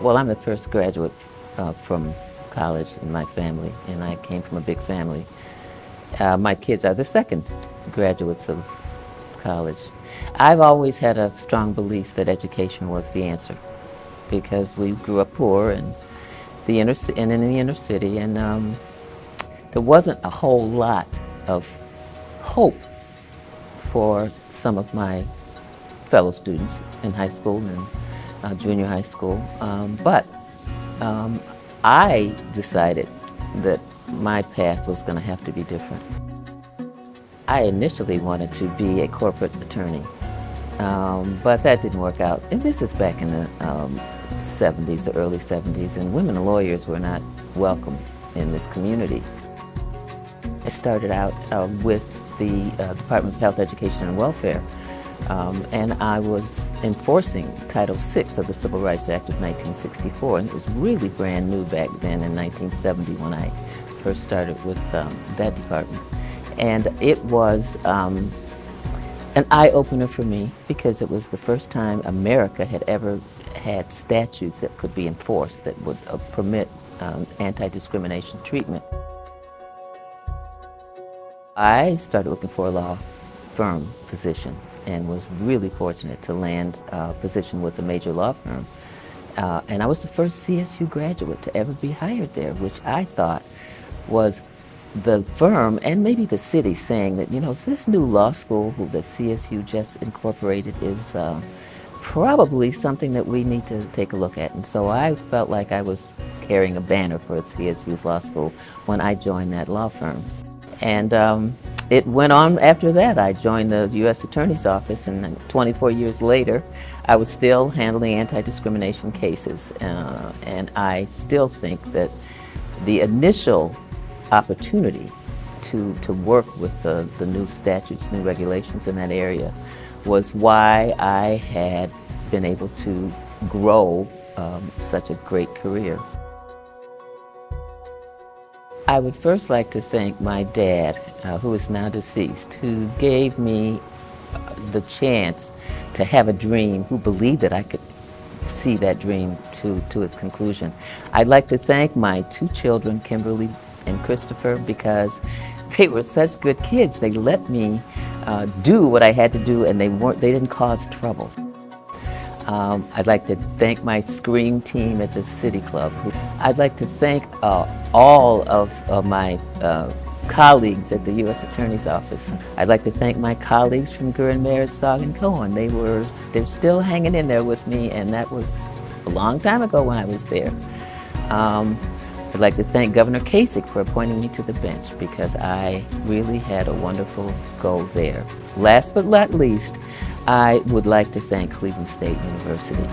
Well, I'm the first graduate from college in my family, and I came from a big family. My kids are the second graduates of college. I've always had a strong belief that education was the answer because we grew up poor and in the inner city, and there wasn't a whole lot of hope for some of my fellow students in high school and junior high school. But I decided that my path was going to have to be different. I initially wanted to be a corporate attorney, but that didn't work out. And this is back in the 70s, the early 70s, and women lawyers were not welcome in this community. I started out with the Department of Health, Education, and Welfare, and I was enforcing Title VI of the Civil Rights Act of 1964, and it was really brand new back then in 1970 when I first started with that department. And it was an eye-opener for me because it was the first time America had ever had statutes that could be enforced that would permit anti-discrimination treatment. I started looking for a law firm position and was really fortunate to land a position with a major law firm. And I was the first CSU graduate to ever be hired there, which I thought was the firm and maybe the city saying that, you know, this new law school that CSU just incorporated is probably something that we need to take a look at. And so I felt like I was carrying a banner for CSU's law school when I joined that law firm. And it went on after that. I joined the U.S. Attorney's Office, and then 24 years later, I was still handling anti-discrimination cases. And I still think that the initial opportunity to work with the new statutes, new regulations in that area was why I had been able to grow such a great career. I would first like to thank my dad, who is now deceased, who gave me the chance to have a dream, who believed that I could see that dream to its conclusion. I'd like to thank my two children, Kimberly and Christopher, because they were such good kids. They let me do what I had to do, and they didn't cause trouble. I'd like to thank my Scream team at the City Club. I'd like to thank all of my colleagues at the U.S. Attorney's Office. I'd like to thank my colleagues from Guren, Merritt, Sogg and Cohen. They're still hanging in there with me, and that was a long time ago when I was there. I'd like to thank Governor Kasich for appointing me to the bench because I really had a wonderful go there. Last but not least, I would like to thank Cleveland State University.